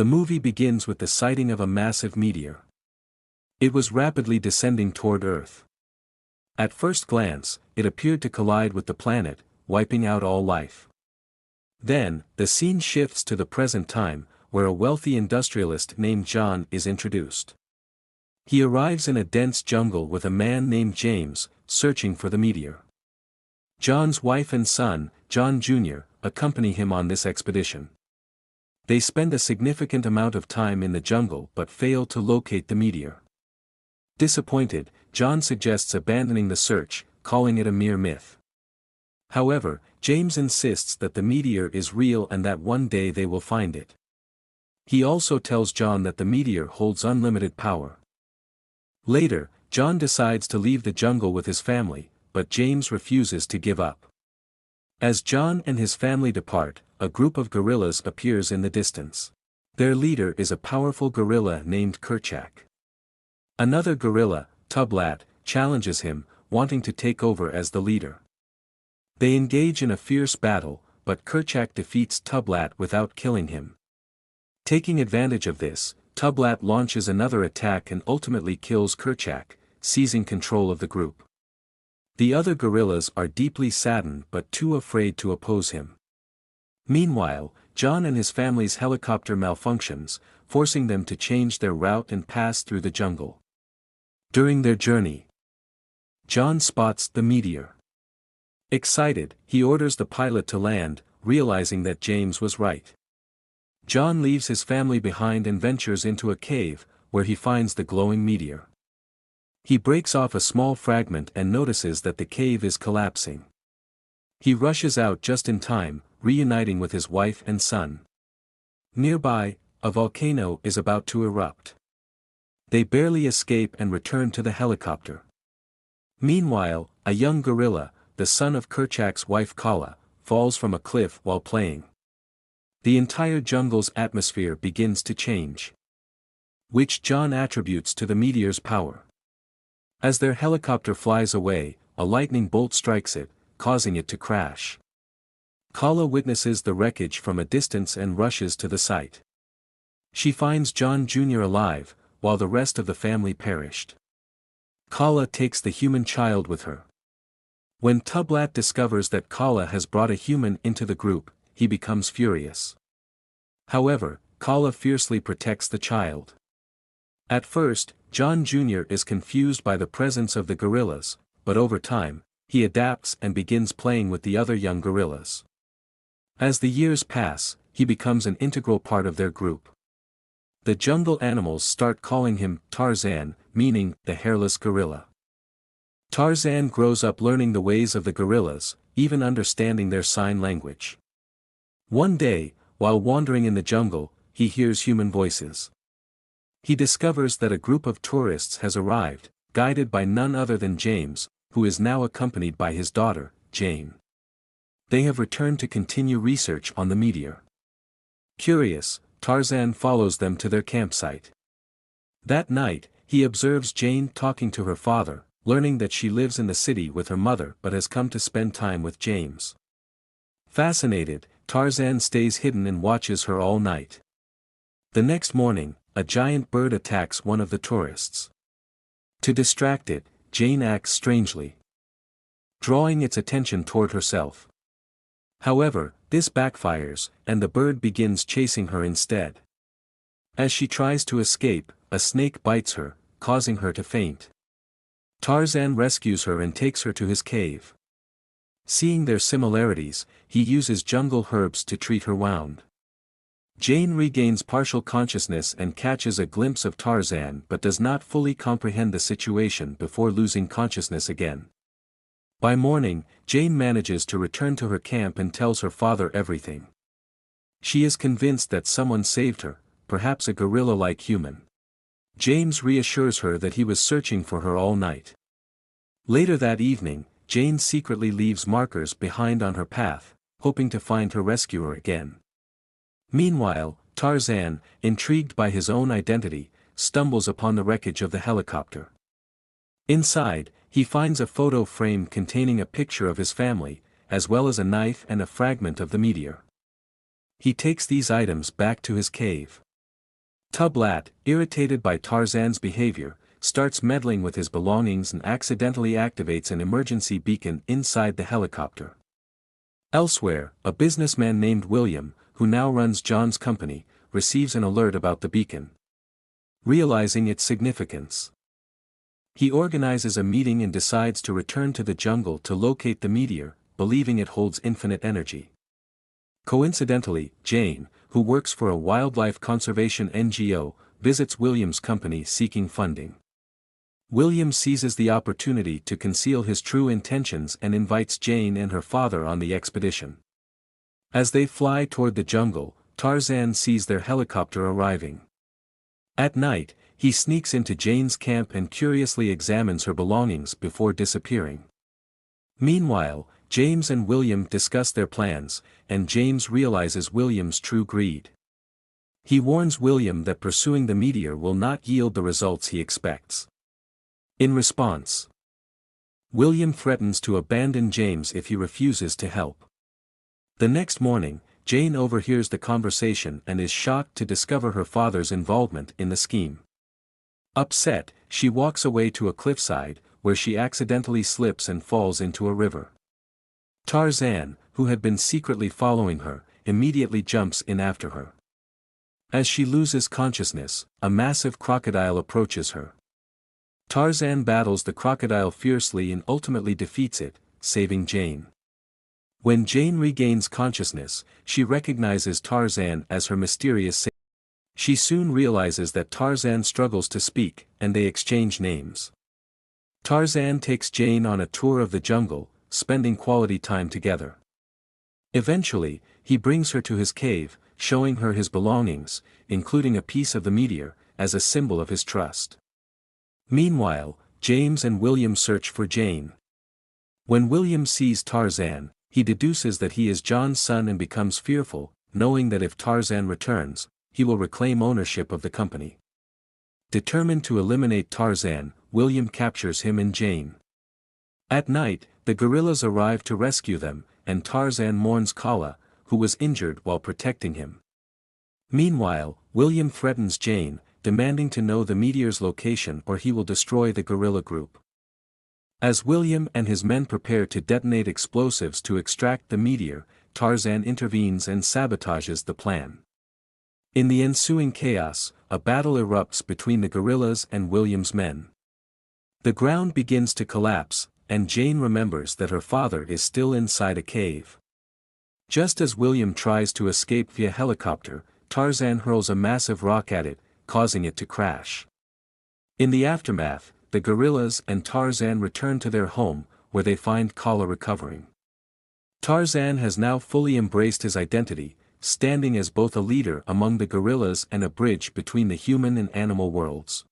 The movie begins with the sighting of a massive meteor. It was rapidly descending toward Earth. At first glance, it appeared to collide with the planet, wiping out all life. Then, the scene shifts to the present time, where a wealthy industrialist named John is introduced. He arrives in a dense jungle with a man named James, searching for the meteor. John's wife and son, John Jr., accompany him on this expedition. They spend a significant amount of time in the jungle but fail to locate the meteor. Disappointed, John suggests abandoning the search, calling it a mere myth. However, James insists that the meteor is real and that one day they will find it. He also tells John that the meteor holds unlimited power. Later, John decides to leave the jungle with his family, but James refuses to give up. As John and his family depart, a group of gorillas appears in the distance. Their leader is a powerful gorilla named Kerchak. Another gorilla, Tublat, challenges him, wanting to take over as the leader. They engage in a fierce battle, but Kerchak defeats Tublat without killing him. Taking advantage of this, Tublat launches another attack and ultimately kills Kerchak, seizing control of the group. The other gorillas are deeply saddened but too afraid to oppose him. Meanwhile, John and his family's helicopter malfunctions, forcing them to change their route and pass through the jungle. During their journey, John spots the meteor. Excited, he orders the pilot to land, realizing that James was right. John leaves his family behind and ventures into a cave, where he finds the glowing meteor. He breaks off a small fragment and notices that the cave is collapsing. He rushes out just in time, reuniting with his wife and son. Nearby, a volcano is about to erupt. They barely escape and return to the helicopter. Meanwhile, a young gorilla, the son of Kerchak's wife Kala, falls from a cliff while playing. The entire jungle's atmosphere begins to change, which John attributes to the meteor's power. As their helicopter flies away, a lightning bolt strikes it, causing it to crash. Kala witnesses the wreckage from a distance and rushes to the site. She finds John Jr. alive, while the rest of the family perished. Kala takes the human child with her. When Tublat discovers that Kala has brought a human into the group, he becomes furious. However, Kala fiercely protects the child. At first, John Jr. is confused by the presence of the gorillas, but over time, he adapts and begins playing with the other young gorillas. As the years pass, he becomes an integral part of their group. The jungle animals start calling him Tarzan, meaning the hairless gorilla. Tarzan grows up learning the ways of the gorillas, even understanding their sign language. One day, while wandering in the jungle, he hears human voices. He discovers that a group of tourists has arrived, guided by none other than James, who is now accompanied by his daughter, Jane. They have returned to continue research on the meteor. Curious, Tarzan follows them to their campsite. That night, he observes Jane talking to her father, learning that she lives in the city with her mother but has come to spend time with James. Fascinated, Tarzan stays hidden and watches her all night. The next morning, a giant bird attacks one of the tourists. To distract it, Jane acts strangely, drawing its attention toward herself. However, this backfires, and the bird begins chasing her instead. As she tries to escape, a snake bites her, causing her to faint. Tarzan rescues her and takes her to his cave. Seeing their similarities, he uses jungle herbs to treat her wound. Jane regains partial consciousness and catches a glimpse of Tarzan but does not fully comprehend the situation before losing consciousness again. By morning, Jane manages to return to her camp and tells her father everything. She is convinced that someone saved her, perhaps a gorilla-like human. James reassures her that he was searching for her all night. Later that evening, Jane secretly leaves markers behind on her path, hoping to find her rescuer again. Meanwhile, Tarzan, intrigued by his own identity, stumbles upon the wreckage of the helicopter. Inside, he finds a photo frame containing a picture of his family, as well as a knife and a fragment of the meteor. He takes these items back to his cave. Tublat, irritated by Tarzan's behavior, starts meddling with his belongings and accidentally activates an emergency beacon inside the helicopter. Elsewhere, a businessman named William, who now runs John's company, receives an alert about the beacon. Realizing its significance, he organizes a meeting and decides to return to the jungle to locate the meteor, believing it holds infinite energy. Coincidentally, Jane, who works for a wildlife conservation NGO, visits William's company seeking funding. William seizes the opportunity to conceal his true intentions and invites Jane and her father on the expedition. As they fly toward the jungle, Tarzan sees their helicopter arriving. At night, he sneaks into Jane's camp and curiously examines her belongings before disappearing. Meanwhile, James and William discuss their plans, and James realizes William's true greed. He warns William that pursuing the meteor will not yield the results he expects. In response, William threatens to abandon James if he refuses to help. The next morning, Jane overhears the conversation and is shocked to discover her father's involvement in the scheme. Upset, she walks away to a cliffside, where she accidentally slips and falls into a river. Tarzan, who had been secretly following her, immediately jumps in after her. As she loses consciousness, a massive crocodile approaches her. Tarzan battles the crocodile fiercely and ultimately defeats it, saving Jane. When Jane regains consciousness, she recognizes Tarzan as her mysterious savior. She soon realizes that Tarzan struggles to speak, and they exchange names. Tarzan takes Jane on a tour of the jungle, spending quality time together. Eventually, he brings her to his cave, showing her his belongings, including a piece of the meteor, as a symbol of his trust. Meanwhile, James and William search for Jane. When William sees Tarzan, he deduces that he is John's son and becomes fearful, knowing that if Tarzan returns, he will reclaim ownership of the company. Determined to eliminate Tarzan, William captures him and Jane. At night, the gorillas arrive to rescue them, and Tarzan mourns Kala, who was injured while protecting him. Meanwhile, William threatens Jane, demanding to know the meteor's location or he will destroy the gorilla group. As William and his men prepare to detonate explosives to extract the meteor, Tarzan intervenes and sabotages the plan. In the ensuing chaos, a battle erupts between the gorillas and William's men. The ground begins to collapse, and Jane remembers that her father is still inside a cave. Just as William tries to escape via helicopter, Tarzan hurls a massive rock at it, causing it to crash. In the aftermath, the gorillas and Tarzan return to their home, where they find Kala recovering. Tarzan has now fully embraced his identity, standing as both a leader among the gorillas and a bridge between the human and animal worlds.